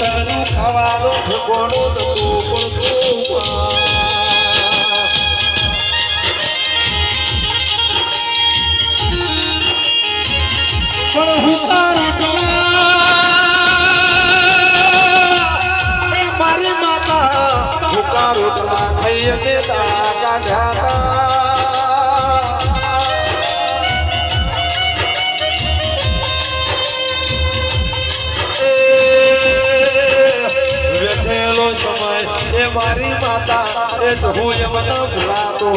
લગ્ન ખાવાનો ઠકોણો નતું પણ હું મારી માતા ભૂકા રોટલા ખાઈ અમે દાણા કાઢ્યા સમય એ મારી માતા એ તો હું એમને ભૂલાતો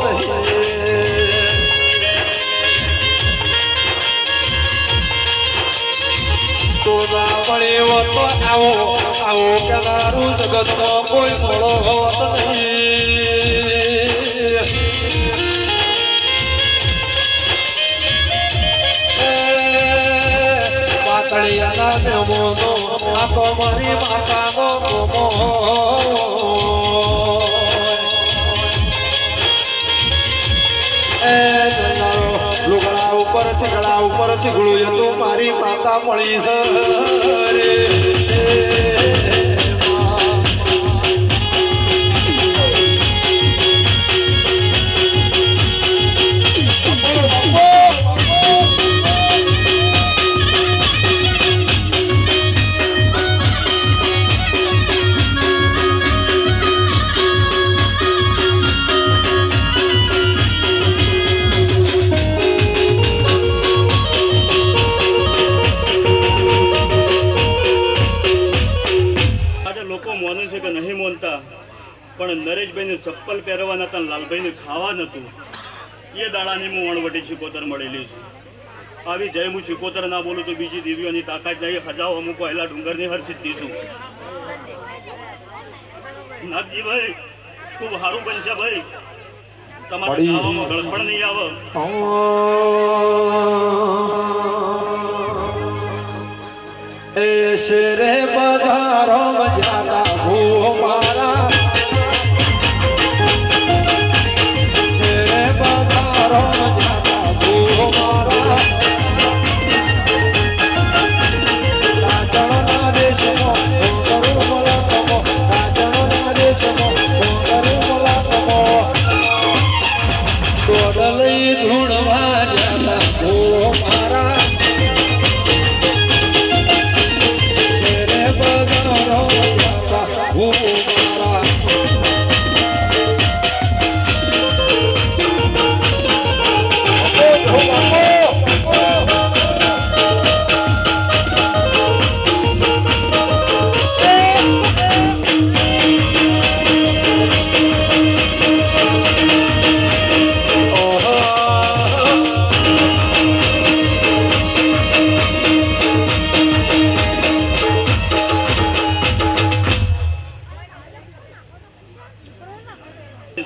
નહીં તો ના મળે એવો તો આવો આવો કેનારું જગતમાં કોઈ મળો હોત નહીં પાતળિયાના મેમોનો આ તો મારી માતાનો મોમો એ લુગડા ઉપર ચીગડા ઉપર ચીગડું એ તો મારી માતા મળી છે રે પણ નરેશભાઈને ચપ્પલ પહેરવાના હતા લાલભાઈને ખાવા નતું એ દાડાની હું વણવટી ચિકોતર મળેલી છું આવી જય હું ચિકોતર ના બોલું તો બીજી દેવીઓની તાકાત નહીં હજાઓ અમુક પહેલા ડુંગરની હર સિદ્ધિ છું નાથજીભાઈ ખૂબ સારું બનશે ભાઈ તમારા ખાવામાં ગળપણ નહીં આવે ऐसे रे बधारो मजाला भू मारा ऐसे रे बधारो मजाला भू मारा राजन ना देश मो करू मला तमो राजन ना देश मो करू मला तमो तोडलई धुणवा जाला भू मारा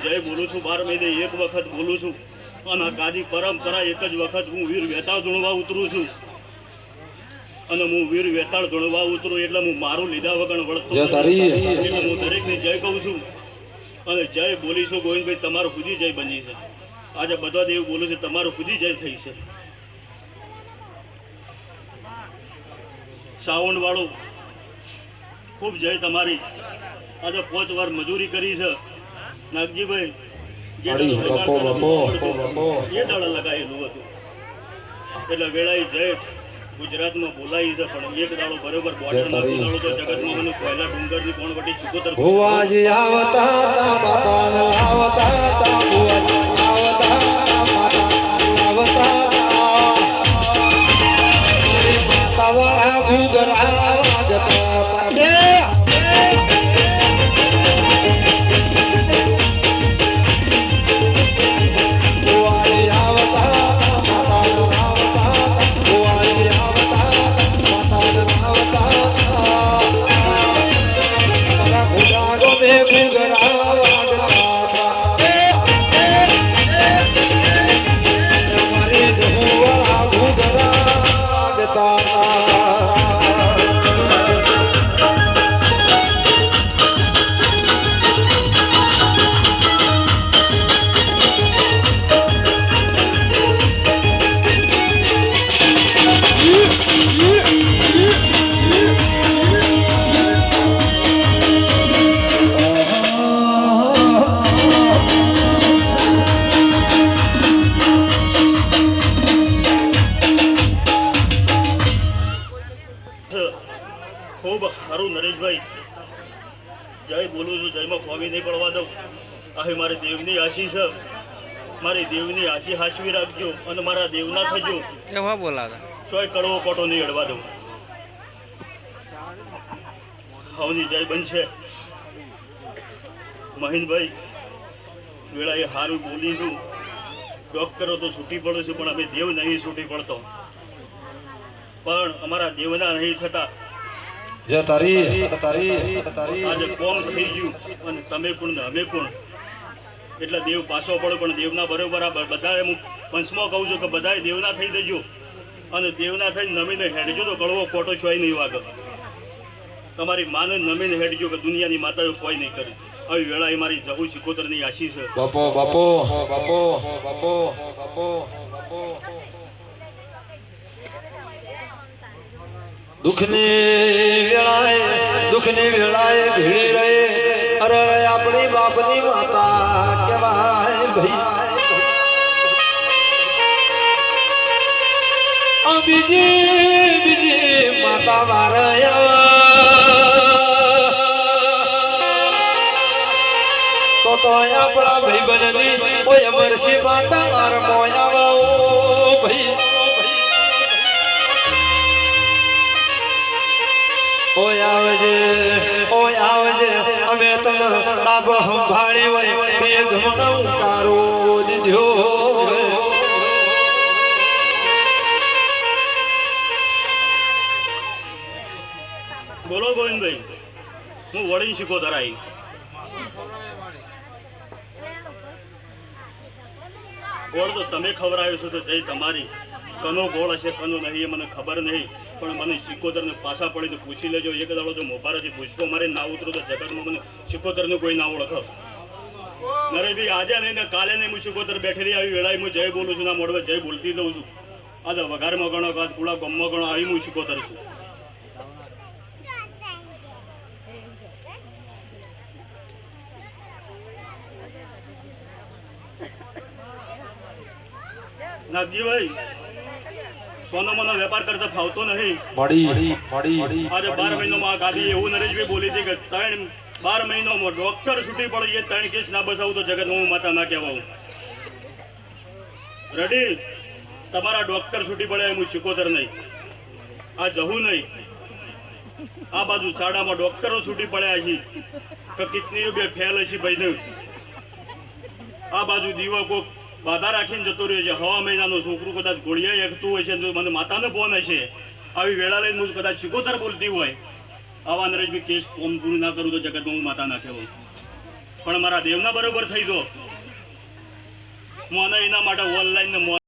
જય બોલું છું 12 મહિને એક વખત બોલું છું અને કાજી પરંપરા એક જ વખત હું વીર વેતાળ ધૂણવા ઉતરું છું અને હું વીર વેતાળ ધૂણવા ઉતરું એટલે હું મારું લીધા વગર વળતો એટલે હું દરેકને જય કહું છું અને જય બોલીશું ગોવિંદભાઈ તમારું ખુદી જય બની છે આજે બધા દેવ બોલું છે તમારું ખુદી જય થઈ છે શ્રાવણ વાળું ખૂબ જય તમારી આજે 5 વાર મજૂરી કરી છે નાગજીભાઈ જે એ દાડા લગાવેલું હતું એટલે વેળાએ જેઠ ગુજરાતમાં બોલાઈ છે પણ એક દાડો બરોબર બોર્ડર માં દાડો તો જગતમાં મને પહેલા ડુંગરની કોણ વટી ચિકોતર ભુવાજી આવતા બાપાને આવતા ભુવાજી આવતા આવતા મારી માતા વાળા ઘુઘરા વાગતા પાછે ખરું નરેશભાઈ, જય બોલું છું, જયમાં ખોમી નહીં પડવા દઉં. આ મારી દેવની આશી છે, મારી દેવની આશી હાચવી રાખજો અને મારા દેવના થજો. એવા બોલાતા સોય કડવો કોટો નહીં અડવા દઉં. હવની જય બનશે. મહિનભાઈ વેળા એ સારું બોલીશું. ડોક્ટરો તો છૂટી પડે છે પણ અમે દેવ નહીં છૂટી પડતો. પણ અમારા દેવના નહીં થતા. જય તારી તારી તારી આજે કોમ થઈ ગયું અને તમે કોણ ને અમે કોણ, એટલે દેવ પાછો પડો. પણ દેવના બરોબર આ બધા હું પંચમાં કહું છું કે બધાએ દેવના થઈ જજો અને દેવના થઈને નમીને હેડજો તો કડવો કોટો છોય નહીં વાગે. તમારી માને નમીને હેડજો કે દુનિયાની માતાઓ કોઈ નહીં કરી. આવી વેળા એ મારી જહુ સિકોતરની આશી છે. બાપો બાપો બાપો બાપો બાપો બાપો દુઃખની વેળાએ ભીડી રહે. અરે આપણી બાપની માતા કહેવાય ભાઈ. બીજી માતા મારે તો આપણા ભાઈ બનની ઓય અમરસી માતા માર મોયા ભાઈ. ઓય આવજે અમે તને લાભ સંભાળી હોય તે જમણું કારો દીધો. બોલો ગોવિંદભાઈ, હું વળી સિકોતર આવી. ગોળ તો તમે ખવડાવ્યો છો તો જય તમારી. કનો ગોળ હશે કનો નહીં એ મને ખબર નહીં, પણ મને સિકોતરને પાછા પડી તો પૂછી લેજો. એક દાડો જો મોપારાથી પૂછકો મારે ના ઉતરો તો જગતમાં મને સિકોતરનું કોઈ ના ઓળખ. નરેશભાઈ આજે નહીં ને કાલે નહીં હું સિકોતર બેઠેલી આવી વેળાએ હું જય બોલું છું. ના મોડવે જય બોલતી દઉં છું. આ તો વઘારમાં ગણો કાં પૂળા ગમમાં ગણો આવી હું સિકોતર છું. નાગજીભાઈ સોનો મોનો વેપાર કરતા ફાવતો નહીં. આજે 12 મહિનામાં આ ગાદી એવું નરેશભાઈ બોલી હતી કે 12 મહિનામાં ડોક્ટર છૂટી પડે એ 3 કેસ ના બસાવું તો જગતમાં હું માતા ના કહેવાઉં. રેડી? તમારા ડોક્ટર છૂટી પડે હું સિકોતર નહીં, આ જહું નહીં. આ બાજુ ચાડામાં ડોક્ટરો છૂટી પડ્યા છે કે કિડની બે ફેલ છે ભાઈ. આ બાજુ દીવો કોક બાધા રાખીને જતો રહ્યો છે. 6 મહિનાનો છોકરું કદાચ ગોળિયા એકતું હોય છે, જો મને માતાને ફોન હશે આવી વેળા લઈને હું કદાચ સિકોતર બોલતી હોય. આવા નરેશભાઈ કેસ કોમ પૂરું ના કરું તો જગતમાં હું માતા ના કહેવાય. પણ મારા દેવના બરોબર થઈ દો. મને એના માટે ઓનલાઈન